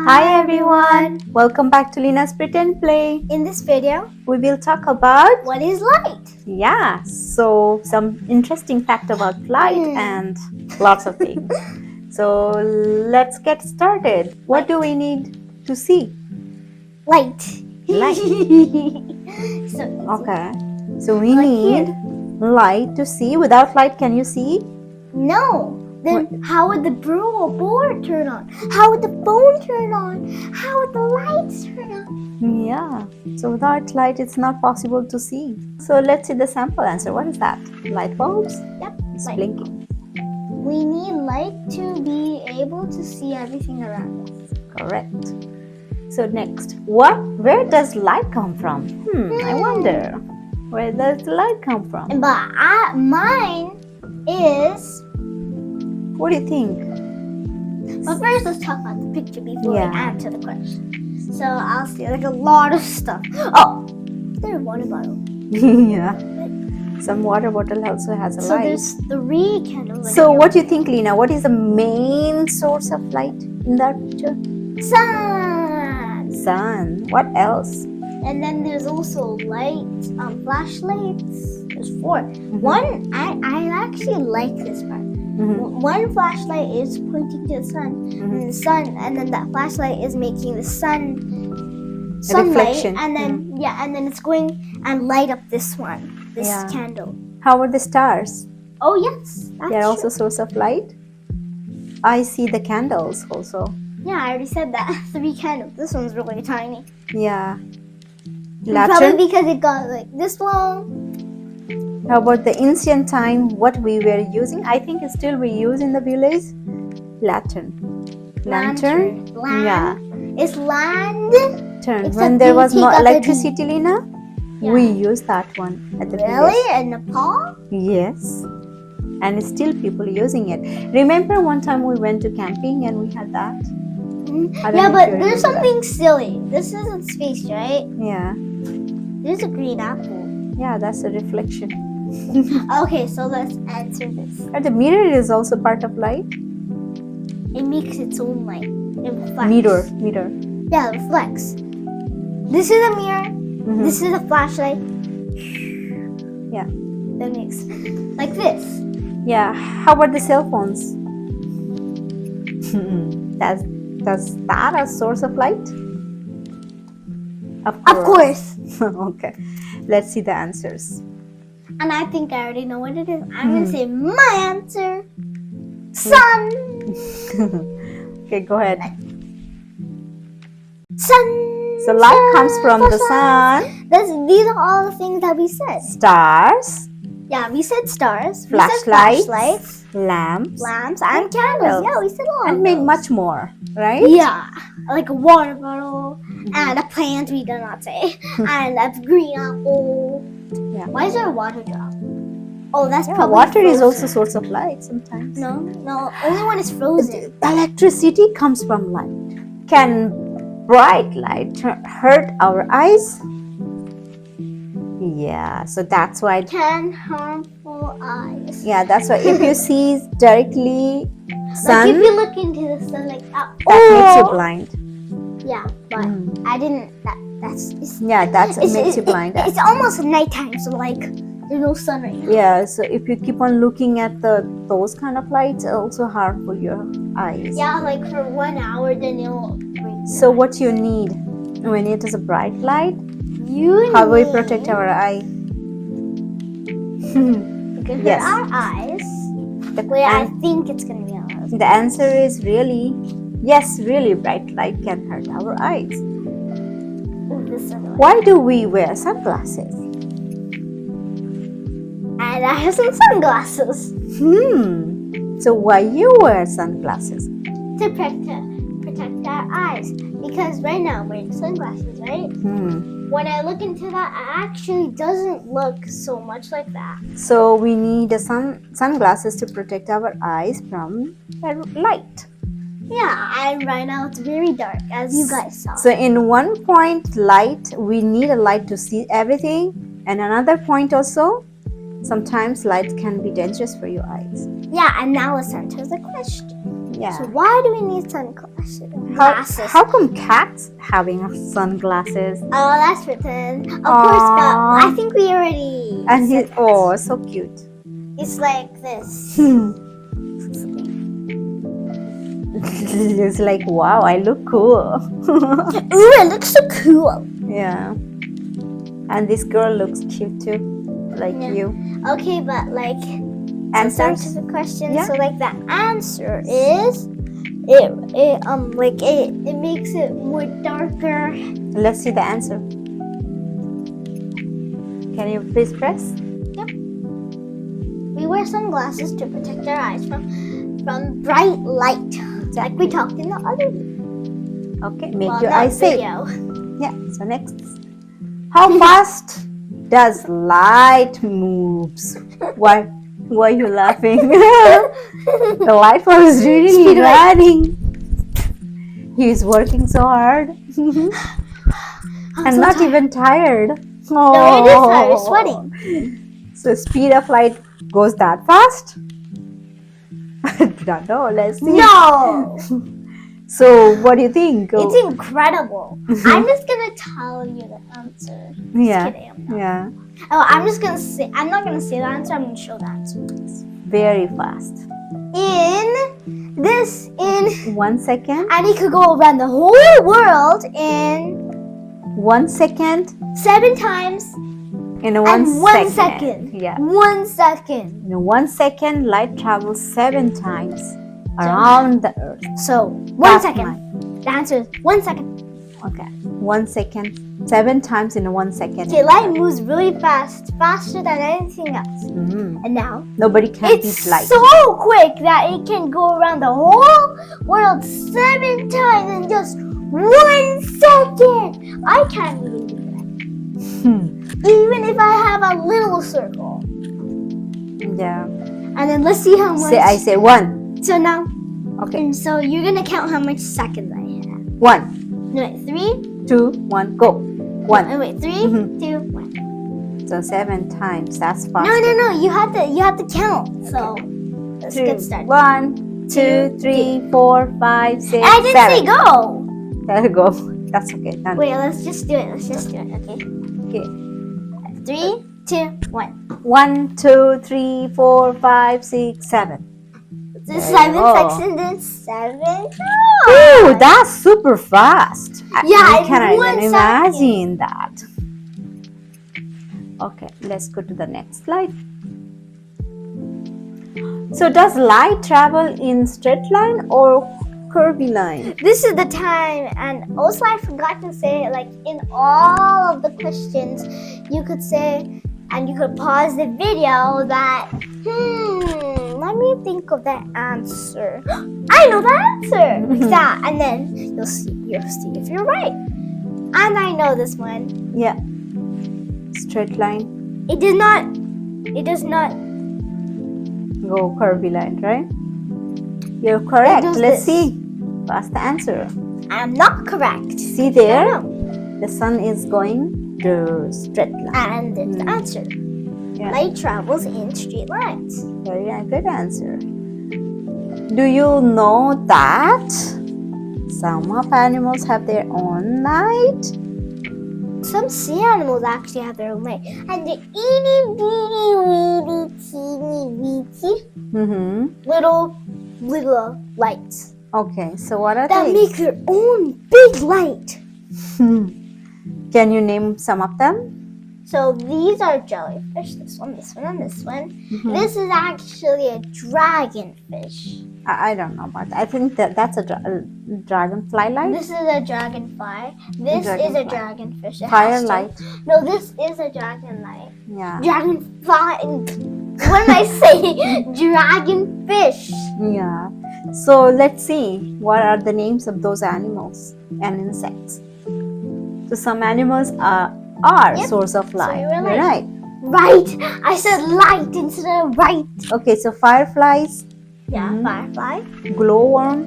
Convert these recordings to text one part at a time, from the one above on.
Hi everyone! Welcome back to Lina's Pretend Play. In this video, We will talk about what is light? so some interesting fact about light and lots of things. So let's get started. What do we need to see? Light. Light. So easy. Okay. So we Like need light to see. Without light, can you see? No. Then how would the board turn on? How would the phone turn on? How would the lights turn on? Yeah. So without light, it's not possible to see. So let's see the sample answer. What is that? Light bulbs? Yep. It's light. blinking. We need light to be able to see everything around us. Correct. So next, where does light come from? I wonder. Where does the light come from? But mine is... What do you think? But first, let's talk about the picture before we answer the question. So I'll see like a lot of stuff. Oh, there's a water bottle. Yeah. Some water bottle also has a light. So there's 3 candles. So what do you think, Lina? What is the main source of light in that picture? Sun. Sun. What else? And then there's also lights, flashlights. There's 4. One, I actually like this part. One flashlight is pointing to the sun, and the sun, and then that flashlight is making the sunlight, reflection. and then and then it's going and light up this one, this candle. How about the stars? Oh yes, that's They're also true. source of light. I see the candles also. Yeah, I already said that. 3 candles. This one's really tiny. Yeah. Probably because it got like this long. How about the ancient time? What we were using? I think it's still we use in the village. Lantern. Lantern. Yeah. It's land. When there was no electricity, Lina, we used that one at the village. Really? In Nepal? Yes. And still people using it. Remember one time we went to camping and we had that? Yeah, but there's something silly. This isn't space, right? Yeah. There's a green apple. Yeah, that's a reflection. Okay, so let's answer this. And the mirror is also part of light. It makes its own light. It reflects. Mirror. Yeah, it reflects. This is a mirror. This is a flashlight. Yeah. That makes like this. Yeah. How about the cell phones? Does that a source of light? Of course. Okay. Let's see the answers. And I think I already know what it is. I'm going to say my answer. Sun. Okay, go ahead. Sun. So light comes from the sun. These are all the things that we said. Stars. Yeah, we said stars. Flashlights. Lamps. And candles. Yeah, we said all and of make those. much more, right? Yeah, like a water bottle and a plant we did not say, and a green apple. Yeah. Why is there a water drop? Oh, that's probably water frozen. is also source of light sometimes. No, only when it's frozen. Electricity comes from light. Can bright light hurt our eyes? Yeah, so that's why. Can harmful eyes. Yeah, that's why if you see directly sun, like if you look into the sun like that, makes you blind. Yeah, but I didn't. That makes you blind. It's almost nighttime, so like there's no sun right now. Yeah, so if you keep on looking at those kind of lights, also harmful your eyes. Yeah, like for 1 hour, then it'll break. So what you need when it is a bright light? How do we protect our eye? We can hurt our eyes. The way I think it's gonna be on us. The answer is really yes. Really, bright light can hurt our eyes. Why do we wear sunglasses? And I have some sunglasses. So why you wear sunglasses? To protect our eyes. Because right now I'm wearing sunglasses, right? When I look into that, it actually doesn't look so much like that. So we need sunglasses to protect our eyes from light. Yeah, and right now it's very dark, as you guys saw. So in one point light, we need a light to see everything. And another point also, sometimes light can be dangerous for your eyes. Yeah, and now let's answer the question. Yeah. So why do we need sunglasses? How come cats having sunglasses? Oh, that's written. Of course, but I think we already. And said that. so cute. It's like this. It's like, wow, I look cool. Ooh, it looks so cool. Yeah. And this girl looks cute too, like you. Okay, but like Answers? to the question. Yeah. So like the answer is it makes it more darker. Let's see the answer. Can you please press? Yep. We wear sunglasses to protect our eyes from bright light, like we talked in the other video. Okay, make your eyes safe. Video. Yeah. So next, how fast does light moves? Why are you laughing? The light bulb is really running. He's working so hard and so not tired. even tired. No, it is tired. It's sweating. So speed of light goes that fast? I don't know. Let's see. No. So what do you think? It's incredible. I'm just gonna tell you the answer. Yeah. Just kidding, I'm not. Yeah. Oh, I'm not gonna say the answer. I'm gonna show the answer. Very fast. In 1 second. and he could go around the whole world in 1 second. 7 times In a and 1 1 second. Yeah. 1 second. In 1 second, light travels 7 times around the earth. So 1 That's second. mine. The answer is 1 second. Okay. 1 second. 7 times in a 1 second. Okay, light moves really fast, faster than anything else. Mhm. And now Nobody can it's beat light. so quick that it can go around the whole world 7 times in just 1 second. I can't even do that. Even if I have a little circle. Yeah. And then let's see how much. I say 1. So now, Okay. and so you're gonna count how much seconds I have. 1, No, wait, 3. 2, 1, go. 1. No, wait, 3, Mhm. 2, 1. So 7 times. That's fast. No. You have to count. So let's get started. 1, 2, 3, 4, 5, 6, I didn't 7. say go. There you go. That's okay. Done. Wait, let's just do it. Okay. Okay. 3, 2, 1. 1, 2, 3, 4, 5, 6, 7. The There 7 you go. seconds and 7. Ooh, that's super fast. Yeah, I cannot in 1 even second. imagine that. Okay, let's go to the next slide. So does light travel in straight line or curvy line? This is the time, and also I forgot to say, like in all of the questions, you could say, and you could pause the video that, let me think of the answer. I know the answer! Like that, and then you'll see if you're right. And I know this one. Yeah. Straight line. It does not Go curvy line, right? You're correct. does Let's this. see. What's the answer? I'm not correct. See there? The sun is going the straight line. And there's the answer. Yeah. Light travels in straight lines. Very good answer. Do you know that some of animals have their own light? Some sea animals actually have their own light. And they're itty bitty weedy teeny weedy little lights Okay, so what are that they? make their own big light. Can you name some of them? So these are jellyfish. This one, and this one. This is actually a dragonfish. I don't know about that. I think that's a dragonfly light. This is a dragonfly. This is a dragonfish. It Fire has to- light. No, this is a dragon light. Yeah. Dragonfly. What am I saying? Dragonfish. Yeah. So let's see what are the names of those animals and insects. So some animals are source of light. you were You're right. Right. I said light instead of right. Okay, so fireflies, Yeah, firefly. glowworm.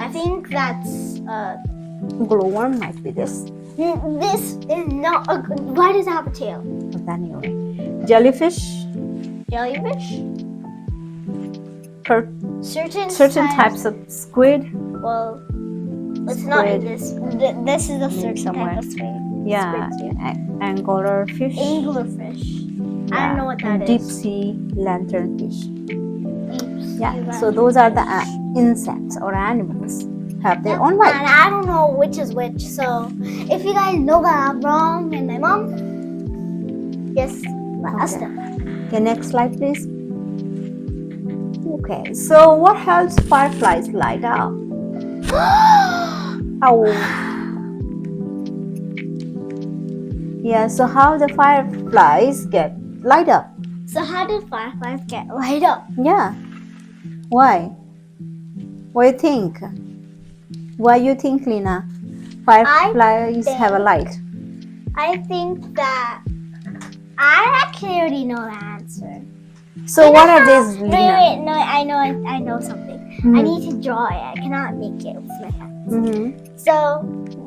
I think that's Glowworm might be this. this is not a why does it have a tail? But anyway, jellyfish. Jellyfish? certain types of squid. Well, it's not in Squid. this. This is a certain somewhere. type of squid. Yeah, Squid, angler fish. anglerfish. I Yeah, don't know what that and is. deep sea lanternfish. Deep Yeah, sea so those are the lanternfish. insects or animals have their Yep, own And light. I don't know which is which. So if you guys know that I'm wrong and my mom, just let us Okay. know. Okay, next slide, please. Okay, so what helps fireflies light up? How? Yeah, so how the fireflies get light up? So how do fireflies get light up? Yeah. Why? What do you think? Why you think, Lina? Fireflies have a light. I think that I actually already know the answer. So what are these, Lina? Wait, no, I know something. I need to draw it. I cannot make it with my hands. Mm-hmm. So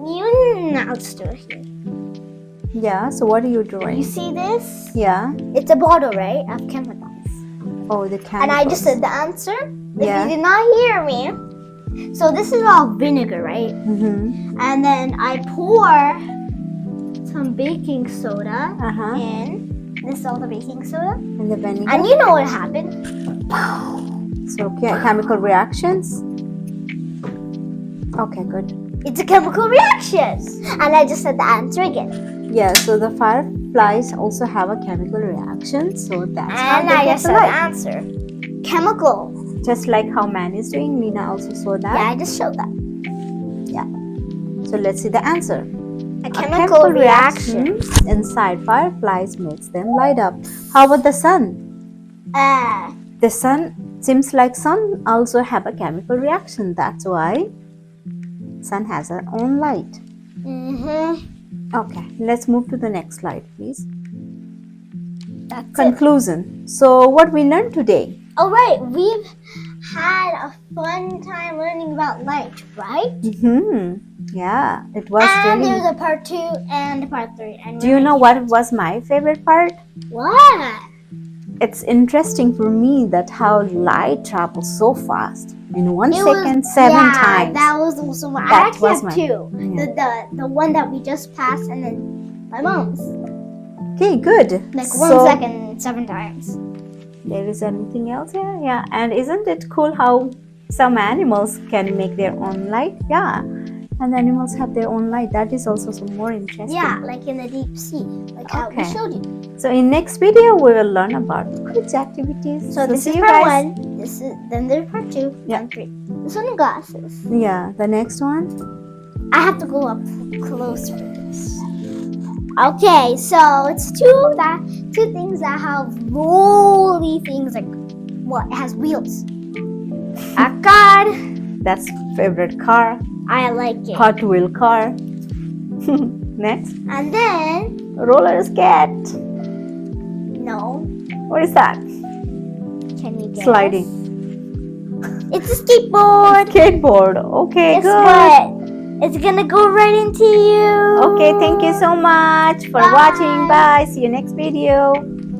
you now let's do it here. Yeah, so what are you drawing? You see this? Yeah. It's a bottle, right? Of chemicals. Oh, the chemicals. And I just said the answer. Yeah. If you did not hear me. So this is all vinegar, right? Mm-hmm. And then I pour some baking soda Uh-huh. in. This is all the baking soda. And the vinegar. And you know what happened? So chemical reactions. Okay, good. It's a chemical reaction. And I just said the answer again. Yeah, so the fireflies also have a chemical reaction, so that's how And they I get just the said the light. answer. Chemical. Just like how man is doing, Lina also saw that. Yeah, I just showed that. Yeah. So let's see the answer. A chemical reaction. Inside fireflies makes them light up. How about the sun? The sun seems like sun also have a chemical reaction. That's why sun has her own light. Mm-hmm. Okay, let's move to the next slide, please. That's it. Conclusion. So what we learned today? All right, we've had a fun time learning about light, right? Yeah, it was And really. there's a part 2 and a part 3. And Do you know what was my favorite part? What? It's interesting for me that how light travels so fast. In 1 It second, was, 7 yeah, times. that was also my. I That actually was have my- 2. Yeah. The one that we just passed, and then my mom's. Okay, good. Like So, 1 second, 7 times. There is anything else here? Yeah, and isn't it cool how some animals can make their own light? Yeah, and the animals have their own light. That is also some more interesting. Yeah, like in the deep sea, like how we Okay. showed you. So in next video we will learn about quiz activities. So this see is you part guys. 1. This is then there's part 2 Yeah. and 3. This one, the glasses. Yeah, the next one. I have to go up close for this. Okay, so it's two things that have rolly things, like what? It has wheels. A car. That's favorite car. I like it. Hot wheel car. Next, And then roller skate. no. What is that? Can you guess? Sliding. It's a skateboard. Skateboard. Okay, Guess good. what? It's gonna go right into you. Okay, thank you so much for Bye. watching. Bye. See you next video.